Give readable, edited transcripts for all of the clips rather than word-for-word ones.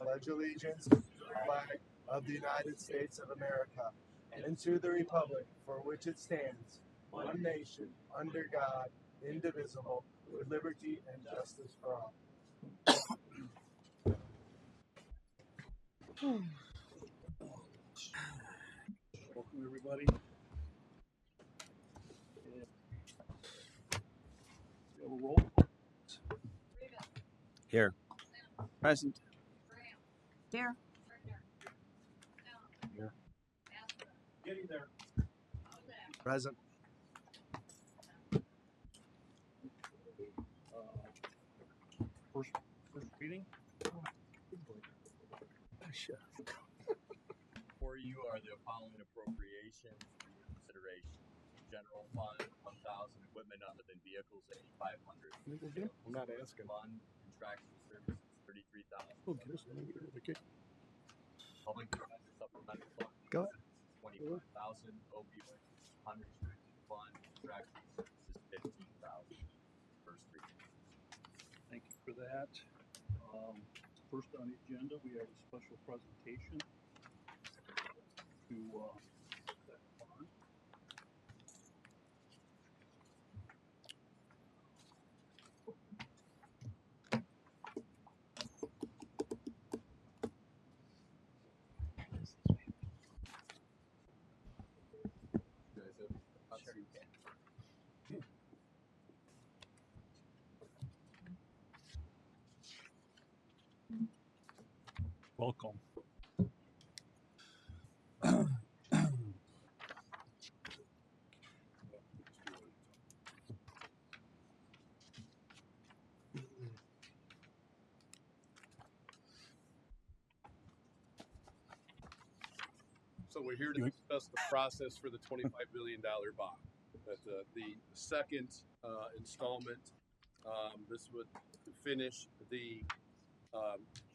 pledge allegiance to the flag of the United States of America and to the republic for which it stands, one nation, under God, indivisible, with liberty and justice for all. Welcome, everybody. We have a roll. Here. Present. Here. Here. Getting there. Present. First reading. For you are the following appropriations for your consideration. General fund, 1,000, equipment other than vehicles, 8,500. I'm not asking. Fund, contractual services, 33,000. Public defense supplemental fund. Go ahead. 25,000. Opioid, unrestricted fund, contractual services, 15,000. First reading. Thank you for that. First on the agenda, we have a special presentation to that bond. You guys have sure you can. Welcome. So we're here to discuss the process for the $25 billion bond. That the second installment. This would finish the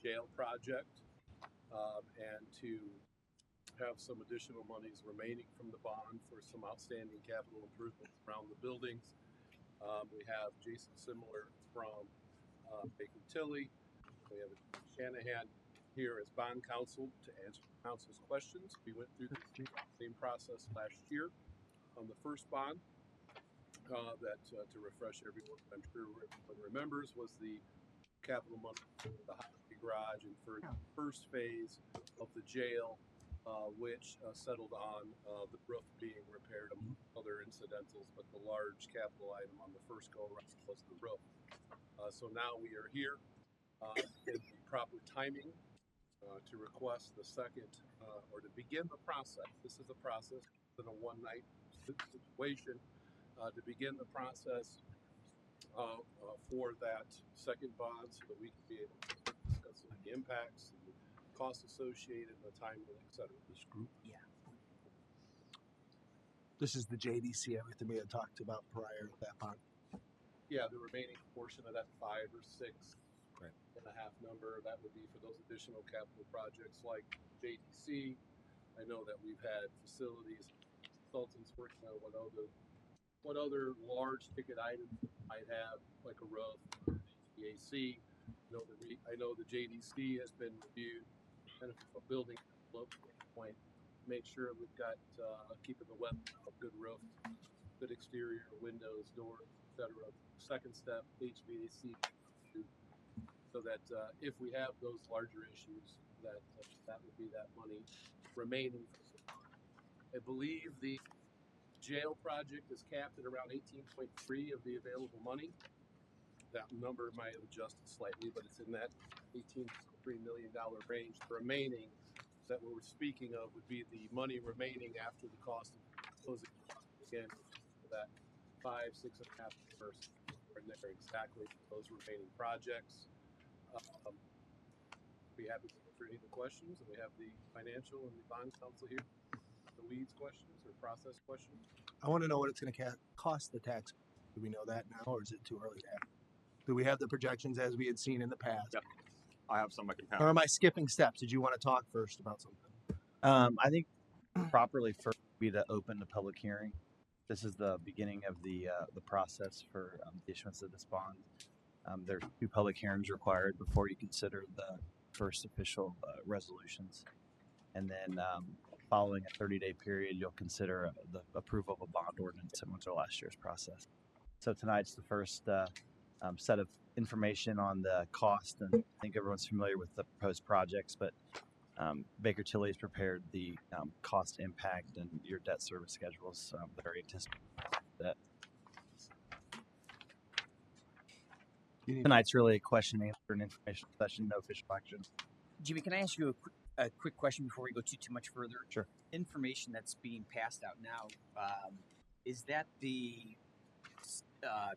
jail project and to have some additional monies remaining from the bond for some outstanding capital improvements around the buildings. We have Jason Simler from Baker Tilly. We have Shanahan here as bond counsel to answer council's questions. We went through the same process last year on the first bond. That to refresh everyone, I'm sure everyone remembers, was the capital money for the hockey garage and for the first phase of the jail, which settled on the roof being repaired, among other incidentals, but the large capital item on the first go around was the roof. So now we are here in the proper timing to request the second or to begin the process. This is a process in a one-night situation to begin the process for that second bond so that we can be able to discuss the impacts, the costs associated, the timeline, et cetera. This group. Yeah. This is the JDC, everything we had talked about prior to that bond. Yeah, the remaining portion of that 5 or 6 and a half number, that would be for those additional capital projects like JDC. I know that we've had facilities consultants working on what other large ticket items might have, like a roof, HVAC. I know the JDC has been reviewed, kind of a building point. Make sure we've got keeping the web a good roof, good exterior, windows, doors, etc. Second step, HVAC, so that if we have those larger issues, that would be that money remaining. I believe the jail project is capped at around 18.3 of the available money. That number might have adjusted slightly, but it's in that $18.3 million range. The remaining that we're speaking of would be the money remaining after the cost of closing again that 5, 6.5 first in there exactly for those remaining projects. Be happy to answer any of the questions, and we have the financial and the bond counsel here. The weeds questions or process questions. I want to know what it's going to cost the tax. Do we know that now, or is it too early to ask? Do we have the projections as we had seen in the past? Yep. I have some I can Or am I skipping steps? Did you want to talk first about something? I think properly first would be to open the public hearing. This is the beginning of the process for the issuance of this bond. There's 2 public hearings required before you consider first official resolutions. And then following a 30-day period, you'll consider the approval of a bond ordinance similar to last year's process. So tonight's the first set of information on the cost, and I think everyone's familiar with the proposed projects, but Baker Tilly has prepared the cost impact and your debt service schedules that are anticipated. Tonight's really a question and answer and information session, no official action. Jimmy, can I ask you a quick question before we go too much further? Sure. Information that's being passed out now, is that the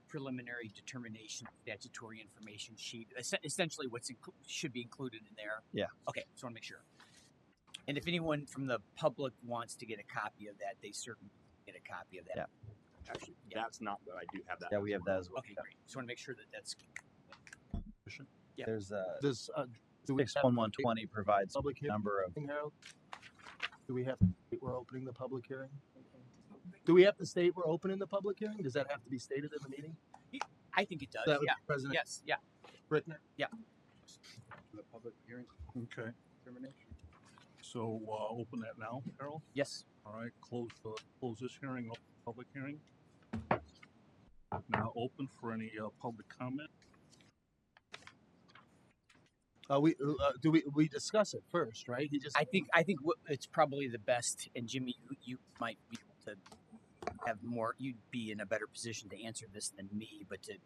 preliminary determination statutory information sheet? Essentially, what's should be included in there? Yeah. Okay, just want to make sure. And if anyone from the public wants to get a copy of that, they certainly get a copy of that. Yeah. Actually, that's not what I do have that. Yeah, we have that as well. Okay, great. Just want to make sure that that's. Yeah. There's Does do we have 61120 provides a public number of hearing, Harold? Do we have to state we're opening the public hearing? Do we have to state we're opening the public hearing? Does that have to be stated in the meeting? I think it does. That would Yeah. President Yes. Yeah. Brittner? The public hearing. Okay. So open that now, Harold. Yes. All right. Close this hearing. Open the public hearing. Now open for any public comment. We discuss it first, right? I think it's probably the best. And Jimmy, you might be able to have more. You'd be in a better position to answer this than me, but to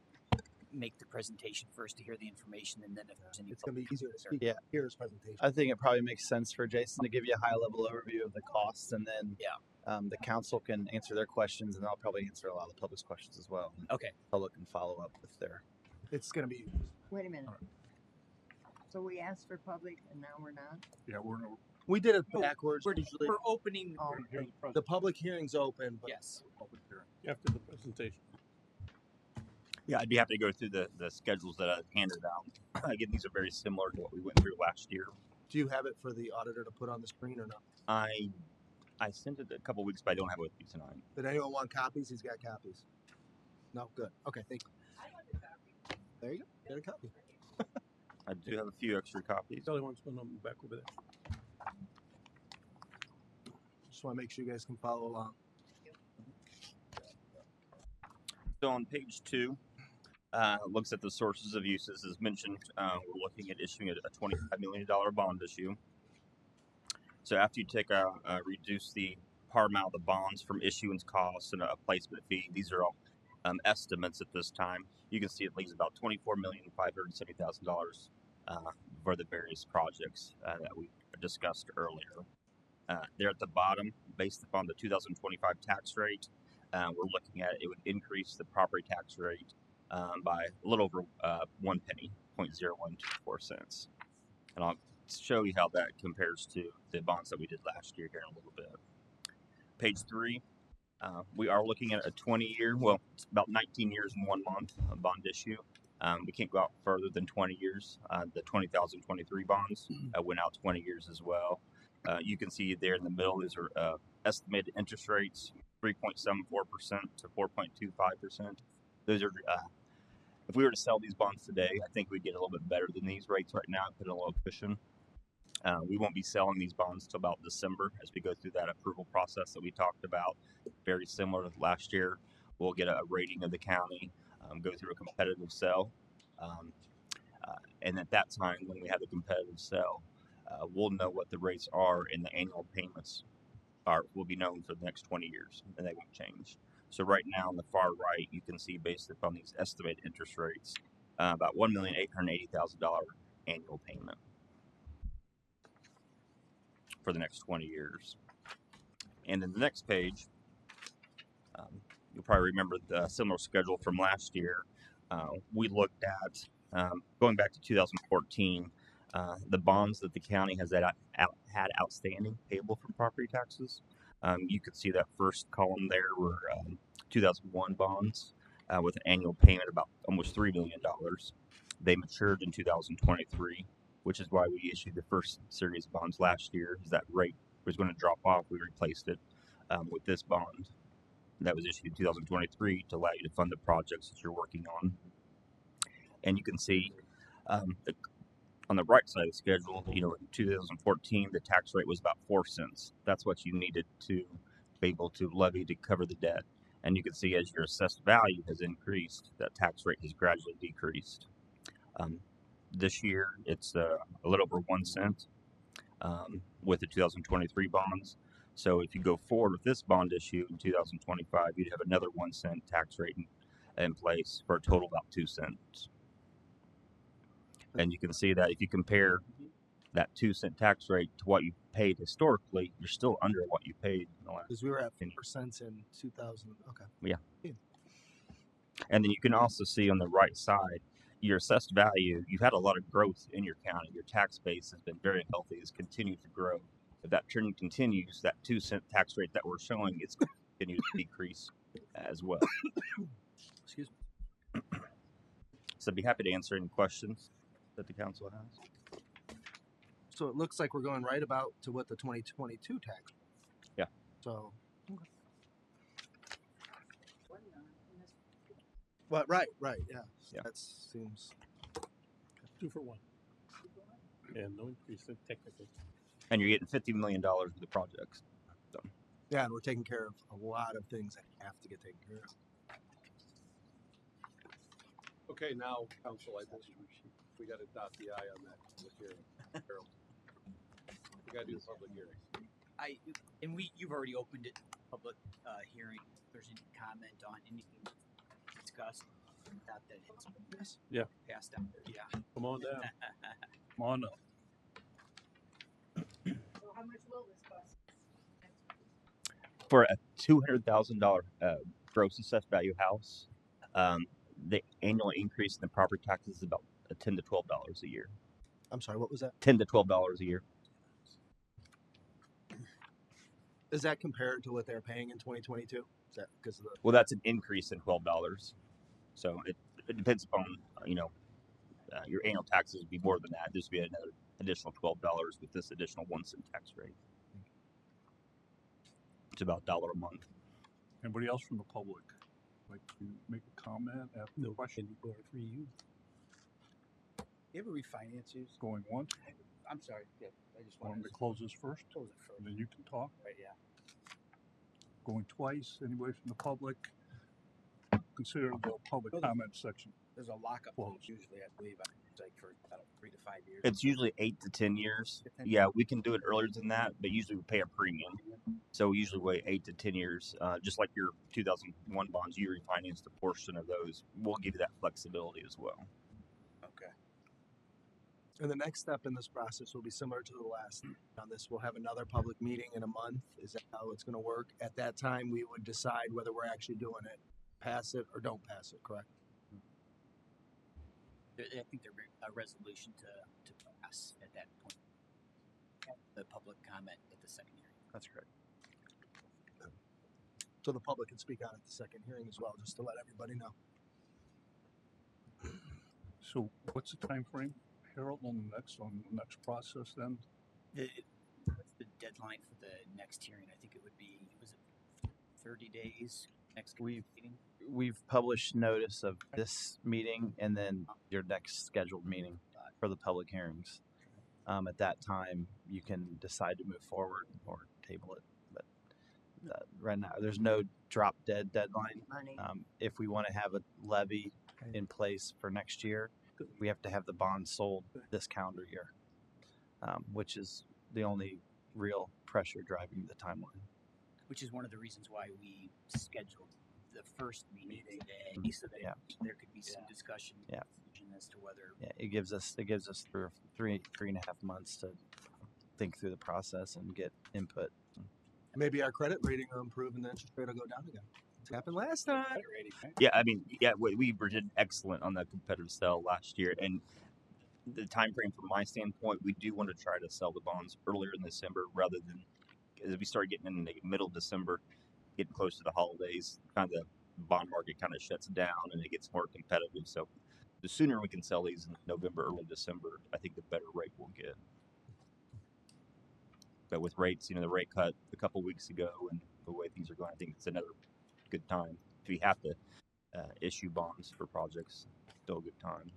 make the presentation first to hear the information, and then if there's any, it's going to be easier to speak. Yeah. Hear his presentation. I think it probably makes sense for Jason to give you a high-level overview of the costs, and then the council can answer their questions, and I'll probably answer a lot of the public's questions as well. Okay. The public can follow up with their. It's going to be. Wait a minute. All right. So we asked for public and now we're not? Yeah, We did it No, backwards. Usually, we're opening. Oh. the public hearing's open, but Yes. public hearing after the presentation. Yeah, I'd be happy to go through the schedules that I handed out. Again, these are very similar to what we went through last year. do you have it for the auditor to put on the screen or not? I sent it a couple weeks, but I don't have it with me tonight. Did anyone want copies? He's got copies. No, good. Okay, thank you. There you go. Get a copy. I do have a few extra copies. Kelly wants one on the back over there. Just want to make sure you guys can follow along. So on page 2, looks at the sources of uses. As mentioned, we're looking at issuing a $25 million bond issue. So after you reduce the par amount of the bonds from issuance costs and a placement fee, these are all estimates at this time. You can see it leaves about $24,570,000 for the various projects that we discussed earlier. There at the bottom, based upon the 2025 tax rate, we're looking at it would increase the property tax rate by a little over 1 penny, 0.0124 cents. And I'll show you how that compares to the bonds that we did last year here in a little bit. Page 3, we are looking at a 20-year, well, it's about 19 years and 1 month bond issue. We can't go out further than 20 years. The 2023 bonds went out 20 years as well. You can see there in the middle, these are estimated interest rates, 3.74% to 4.25%. Those are, if we were to sell these bonds today, I think we'd get a little bit better than these rates right now, put in a little cushion. We won't be selling these bonds till about December as we go through that approval process that we talked about. Very similar to last year. We'll get a rating of the county, go through a competitive sale. And at that time, when we have a competitive sale, we'll know what the rates are and the annual payments will be known for the next 20 years, and they won't change. So right now on the far right, you can see based upon these estimated interest rates, about $1,880,000 annual payment for the next 20 years. And in the next page, you'll probably remember the similar schedule from last year. We looked at, going back to 2014, the bonds that the county has had outstanding payable for property taxes. You could see that first column there were 2001 bonds with an annual payment about almost $3 million. They matured in 2023, which is why we issued the first series of bonds last year. As that rate was going to drop off, we replaced it with this bond that was issued in 2023 to allow you to fund the projects that you're working on. And you can see the On the right side of the schedule, in 2014, the tax rate was about 4 cents. That's what you needed to be able to levy to cover the debt. And you can see as your assessed value has increased, that tax rate has gradually decreased. This year, it's a little over 1 cent with the 2023 bonds. So if you go forward with this bond issue in 2025, you'd have another 1 cent tax rate in place for a total of about 2 cents. And you can see that if you compare that 2 cent tax rate to what you paid historically, you're still under what you paid in the last. Because we were at 10 4% in 2000. Okay. Yeah. And then you can also see on the right side, your assessed value, you've had a lot of growth in your county. Your tax base has been very healthy, has continued to grow. If that trend continues, that 2 cent tax rate that we're showing is going to continue to decrease as well. Excuse me. So I'd be happy to answer any questions that the council has. So it looks like we're going right about to what the 2022 tax. Yeah. So. Okay. Well, right, yeah. Yeah. That seems. 2 for 1. And no increase in technically. And you're getting $50 million with the projects. So. Yeah, and we're taking care of a lot of things that have to get taken care of. Okay, now, council, I think we gotta dot the I on that public hearing. Harold. We gotta do the public hearing. You've already opened it, public hearing. If there's any comment on anything discussed, not that it's passed out. Yeah. Come on down. Come on up. So how much will this cost? For a $200,000 gross assessed value house, the annual increase in the property taxes is about $10 to $12 a year. I'm sorry, what was that? $10 to $12 a year. Is that compared to what they're paying in 2022? Is that because of the? Well, that's an increase in $12. So it depends upon your annual taxes would be more than that. This would be another additional $12 with this additional 1 cent tax rate. It's about $1 a month. Anybody else from the public like to make a comment after the question? For you. You ever refinance yours? Going once. I'm sorry. Yeah, I just Want wanted to close this first? close it first. And then you can talk. Right, yeah. Going twice. Anybody from the public? Consider the public comment section. There's a lockup Close. usually, I believe, it's like for about 3 to 5 years. It's usually 8 to 10 years. Yeah, we can do it earlier than that, but usually we pay a premium. So we usually wait 8 to 10 years. Just like your 2001 bonds, you refinanced a portion of those. We'll give you that flexibility as well. Okay. And the next step in this process will be similar to the last on this. We'll have another public meeting in a month. Is that how it's going to work? At that time, we would decide whether we're actually doing it, pass it or don't pass it, correct? I think there'll be a resolution to pass at that point. The public comment at the second hearing. That's correct. So the public can speak out at the second hearing as well, just to let everybody know. So what's the time frame, Harold, on the next process then? What's the deadline for the next hearing? I think it would be, was it 30 days next meeting? We've published notice of this meeting and then your next scheduled meeting for the public hearings. At that time, you can decide to move forward or table it. But right now, there's no drop dead deadline. If we want to have a levy in place for next year, we have to have the bond sold this calendar year, which is the only real pressure driving the timeline. Which is one of the reasons why we scheduled the first meeting today, so that there could be some discussion as to whether. Yeah, it gives us three and a half months to think through the process and get input. Maybe our credit rating will improve and the interest rate will go down again. It's happened last time. Yeah, I mean, we did excellent on the competitive sale last year, and the time frame from my standpoint, we do want to try to sell the bonds earlier in December rather than as we start getting in the middle of December, getting close to the holidays, kind of the bond market kind of shuts down and it gets more competitive. So the sooner we can sell these in November, early December, I think the better rate we'll get. But with rates, the rate cut a couple weeks ago and the way things are going, I think it's another good time. If we have to issue bonds for projects, still a good time.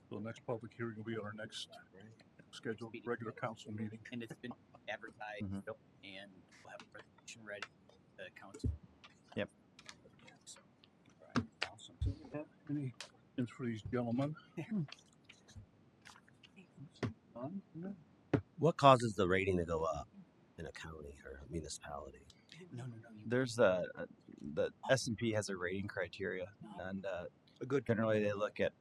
So the next public hearing will be on our next scheduled regular council meeting. And it's been advertised, Mhm. and we'll have a presentation ready to the council. Yep. So, Awesome. Any questions for these gentlemen? None? No. What causes the rating to go up in a county or municipality? no. There's the S&P has a rating criteria, and A good generally they look at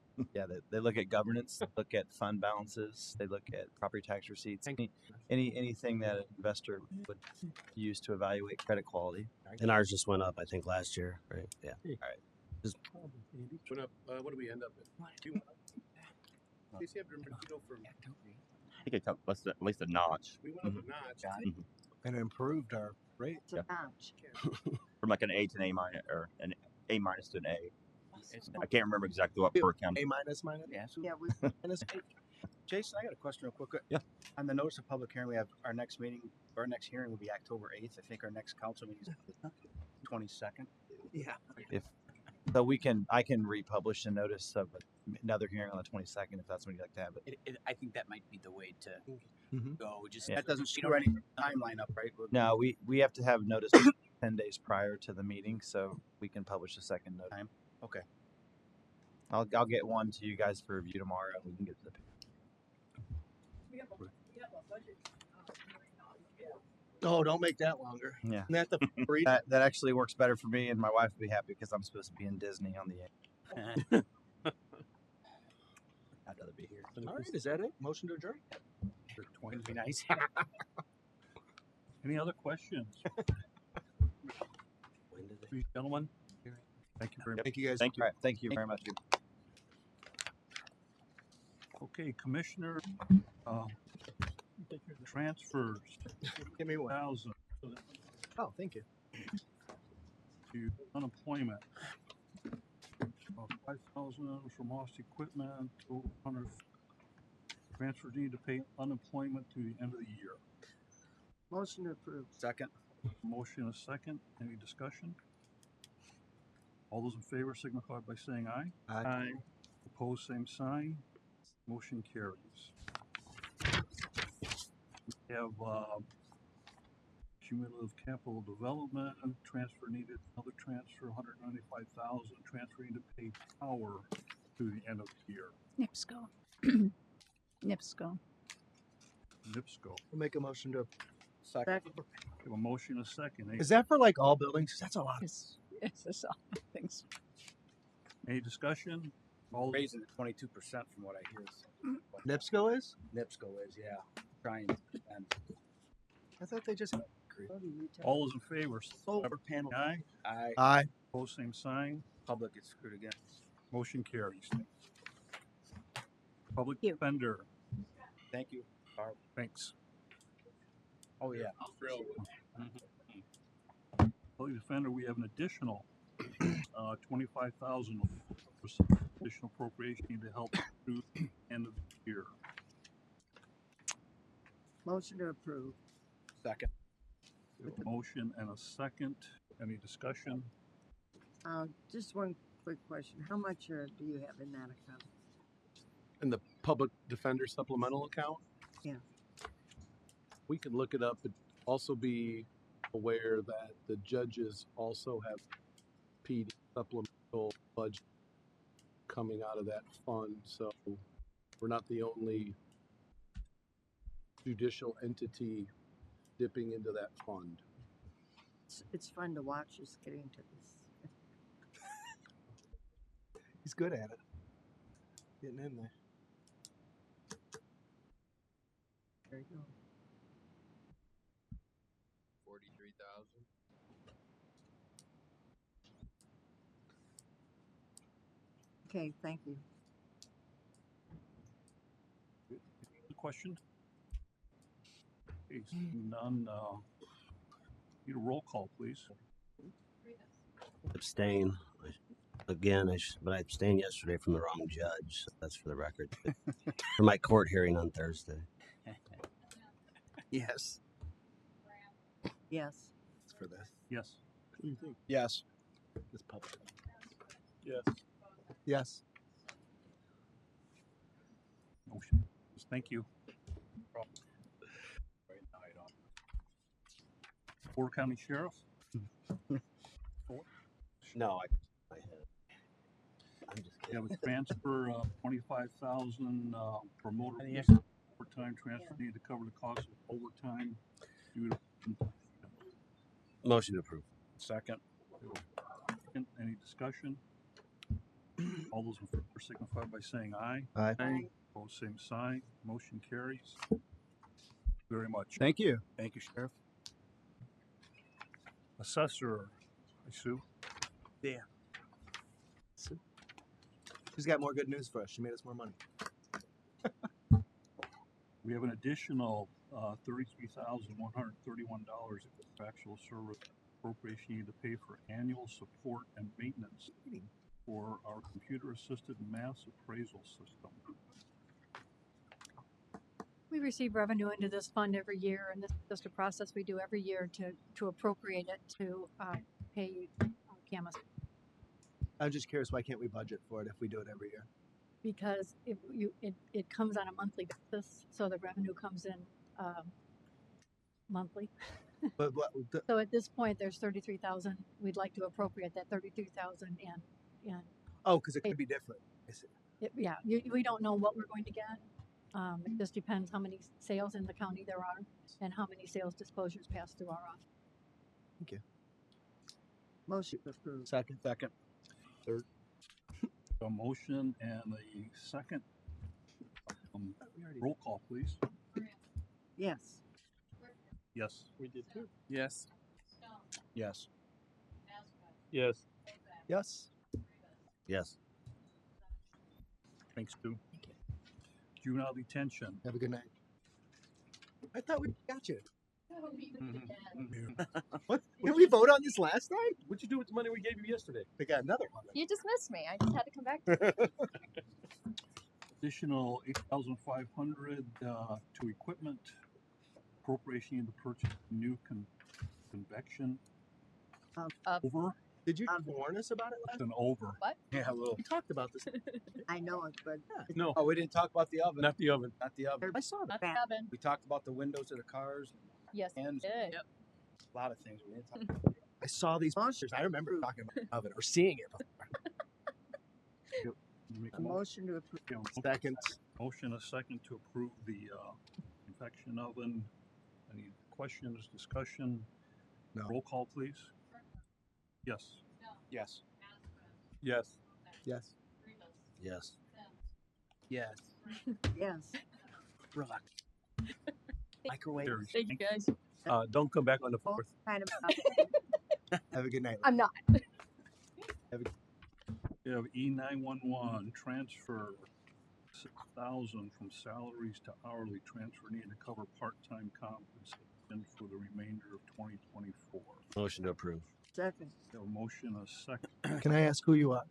they look at governance, look at fund balances, they look at property tax receipts, anything that an investor would use to evaluate credit quality. And ours just went up, I think, last year, right? Yeah. Went up, what do we end up at? 2 Casey, I've remembered, from, I think it's at least a notch we went up a notch. And improved our rate. It's a notch. from like an A to an A minus or an A minus to an A. I can't remember exactly what per county. A minus. Yeah, we, Jason, I got a question real quick. Yeah. On the notice of public hearing, we have our next meeting, our next hearing will be October 8th. I think our next council meeting is the 22nd. Yeah. So I can republish a notice of another hearing on the 22nd if that's when you'd like to have it. I think that might be the way to go. Just That doesn't screw any timeline up, right? No, we have to have notice 10 days prior to the meeting, so we can publish a second notice. Okay. I'll get one to you guys for review tomorrow. We can get to the. We have a budget. Oh, don't make that longer. Yeah. Isn't that the free? That actually works better for me, and my wife will be happy because I'm supposed to be in Disney on the 8th. I'd rather be here. All right, is that it? Motion to adjourn? Would be nice. Any other questions? These gentlemen? Thank you very much. Thank you guys. Thank you. All right, thank you very much. Okay, Commissioner, transfers Give me one. 1,000 Oh, thank you. to unemployment. 5,000 from lost equipment, 100 transfers needed to pay unemployment to the end of the year. motion to approve. Second. Motion a second. Any discussion? All those in favor signify by saying aye. Aye. Opposed, same sign. Motion carries. We have cumulative capital development, transfer needed, another transfer, 195,000, transferring to pay power to the end of the year. NIPSCO. NIPSCO. NIPSCO. We'll make a motion to. Second. We have a motion a second. Is that for like all buildings? That's a lot. Yes, that's all things. Any discussion? All Raising it 22% from what I hear. NIPSCO is? NIPSCO is, yeah. Trying and I thought they just. All those in favor, solar panel. aye. Aye. Opposed, same sign. Public gets screwed again. Motion carries. Public Thank you. defender, Thank you. Barb. thanks. Oh yeah. Thrilled. Public defender, we have an additional 25,000 additional appropriation to help through the end of the year. Motion to approve. Second. We have a motion and a second. Any discussion? Just one quick question. How much do you have in that account? In the public defender supplemental account? Yeah. We could look it up, but also be aware that the judges also have PD supplemental budget coming out of that fund, so we're not the only judicial entity dipping into that fund. It's fun to watch us get into this. He's good at it. Getting in there. There you go. 43,000. Okay, thank you. Question? Okay, seeing none, need a roll call, please. Abstain. Again, but I abstained yesterday from the wrong judge. So that's for the record. For my court hearing on Thursday. Yes. Yes. It's for this. Yes. What do you think? Yes. This public. Yes. Yes. Motion. Thank you. Right now, I don't. Porter County Sheriff. No, I'm just We have kidding. a transfer of 25,000 for motor Yeah. vehicle overtime transfer needed to cover the cost of overtime due to. Motion to approve. Second. Any discussion? All those in favor signify by saying aye. Aye. Opposed, same sign. Motion carries. Very much. Thank you. Thank you, Sheriff. Assessor, I Sue. She's got more good news for us. She made us more money. We have an additional $33,131 in contractual service appropriation needed to pay for annual support and maintenance for our computer-assisted mass appraisal system. We receive revenue into this fund every year, and this is just a process we do every year to appropriate it to pay Camus. I'm just curious, why can't we budget for it if we do it every year? Because it comes on a monthly basis, so the revenue comes in monthly. But what? So at this point, there's 33,000. We'd like to appropriate that 33,000 and Oh, because it could be different. I see. we don't know what we're going to get. It just depends how many sales in the county there are and how many sales disclosures pass through our office. Thank you. Motion approved. Second. Third. A motion and a second. Roll call, please. Yes. Yes. We did too. Yes. Yes. Yes. Yes. Yes. Thanks, Stu. Juvenile detention. Have a good night. I thought we got you. What? Did we vote on this last time? What'd you do with the money we gave you yesterday? We got another one. You dismissed me. I just had to come back to you. Additional 8,500 to equipment. Appropriation to purchase new convection over. Did you warn us about it last An over. What? Yeah, a little. We talked about this. I know it, but No, Oh, we didn't talk about the oven. not the oven. Not the oven. I saw Not that. the oven. We talked about the windows of the cars. Yes, you And did. a lot of things we didn't talk about. I saw these monsters. I remember talking about the oven or seeing it before. You make a motion to approve. Second. Motion a second to approve the convection oven. Any questions, discussion? No. Roll call, please. Yes. Yes. Yes. Yes. Yes. Yes. Yes. Relax. Microwave. Carries. Thank you, guys. Don't come back on the Both 4th. kind of. Have a good night. I'm not. We have E911 transfer 6,000 from salaries to hourly transfer needed to cover part-time compensation for the remainder of 2024. Motion to approve. Second. So motion a second. Can I ask who you are?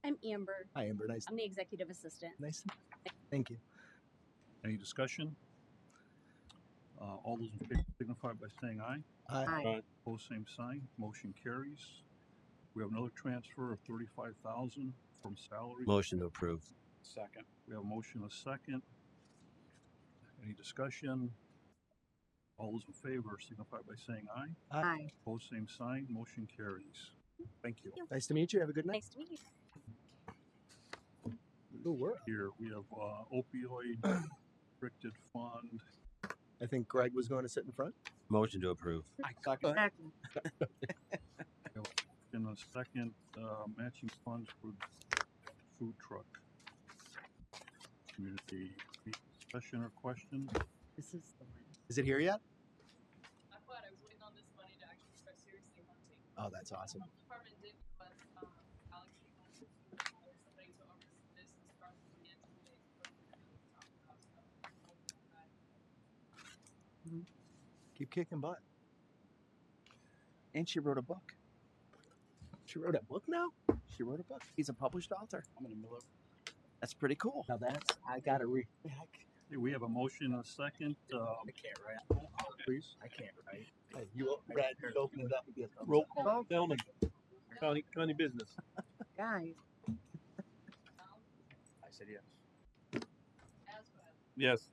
I'm Amber. Hi, Amber. Nice. I'm the executive assistant. Nice. Thank you. Any discussion? All those in favor signify by saying aye. Aye. Opposed, same sign. Motion carries. We have another transfer of 35,000 from salary. Motion to approve. Second. We have a motion a second. Any discussion? All those in favor signify by saying aye. Aye. Opposed, same sign. Motion carries. Thank you. Nice to meet you. Have a good night. Nice to meet you. Here we have opioid restricted fund. I think Greg was going to sit in front. Motion to approve. Second. Second. In a second, matching funds for food truck. Community discussion or question? This is the one. Is it here yet? I thought I was waiting on this money to actually start seriously hunting. Oh, that's awesome. The department did give us allocate money to hire somebody to oversee this as far as the financial aid for Keep kicking butt. And she wrote a book. She wrote a book now? She wrote a book. He's a published author. I'm gonna mill it. That's pretty cool. Now that's, I gotta read. Okay, we have a motion and a second. I can't write. Please. I can't write. Hey, you, Brad, you open it up. Roll call. Gentlemen. County business. Guys. I said yes. Yes.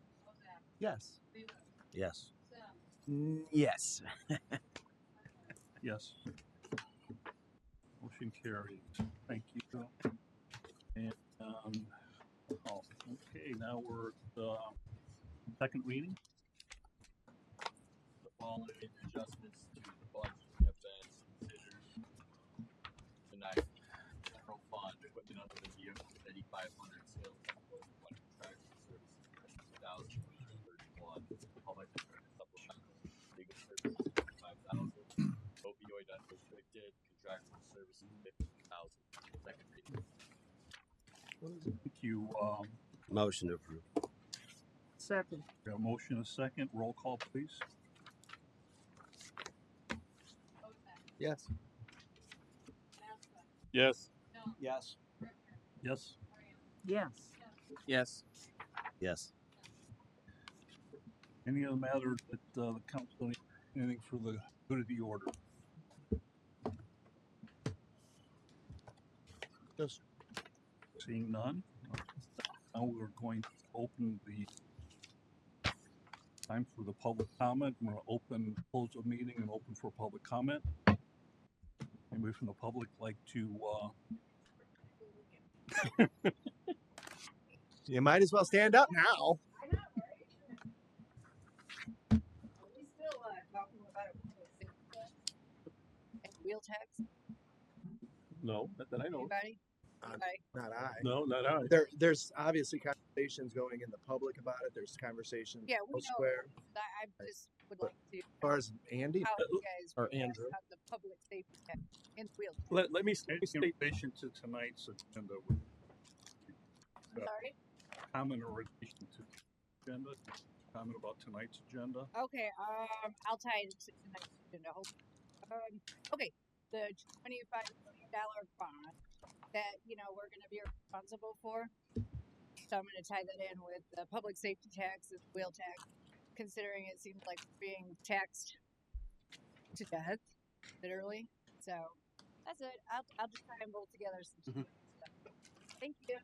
Yes. Yes. Yes. Yes. Motion carries. Thank you. And, okay, now we're at the second reading. The following adjustments to the budget have been considered tonight. General fund, equipment under the vehicle, 8,500, sales tax, contractual services, 2,131, public supplemental, legal services, 5,000, opioid unrestricted, contractual services, 15,000. Second reading. Thank you. Motion to approve. Second. We have a motion and a second. Roll call, please. Yes. Yes. Yes. Yes. Yes. Yes. Yes. Any other matter that the council, anything for the good of the order? Yes. Seeing none, now we're going to open the time for the public comment. I'm going to close the meeting and open for public comment. Anybody from the public like to? You might as well stand up now. I know, right? Are we still talking about and wheel tax? No, that I know. Anybody? Not I. No, not I. There's obviously conversations going in the public about it. There's conversations Yeah, we elsewhere. know. I just would like to. As far as Andy How you guys or feel Andrew. about the public safety tax and wheel tax. Let me state in relation to tonight's agenda. Sorry. Comment in relation to agenda. Comment about tonight's agenda. Okay, I'll tie it to tonight's agenda. Okay, the $25 million bond that we're going to be responsible for. So I'm going to tie that in with the public safety tax and wheel tax, considering it seems like we're being taxed to death, literally. So that's it. I'll just try and bolt together some stuff. Thank you.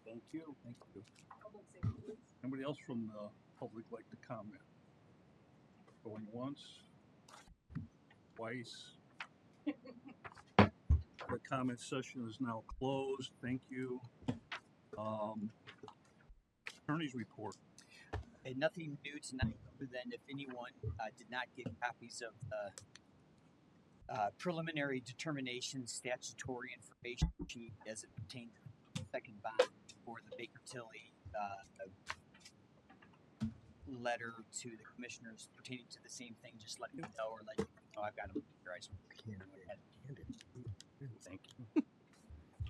Thank you. Thank you. Public safety. Anybody else from the public like to comment? Going once, twice. The comment session is now closed. Thank you. Attorney's report. And nothing new tonight other than if anyone did not get copies of the preliminary determination statutory information sheet as it pertains to the second bond for the Baker Tilly letter to the commissioners pertaining to the same thing, just let me know or let you know. I've got them here. I swear. Thank you.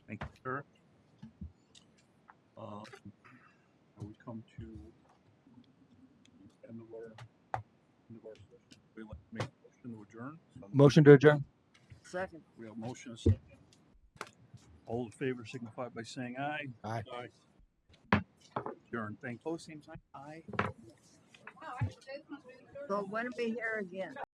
Thank you, sir. We come to the end of our session. We like to make a motion to adjourn. Motion to adjourn. Second. We have motion and second. All in favor signify by saying aye. Aye. Aye. Adjourn. Thank you. Oh, same time. Aye. So when are we here again?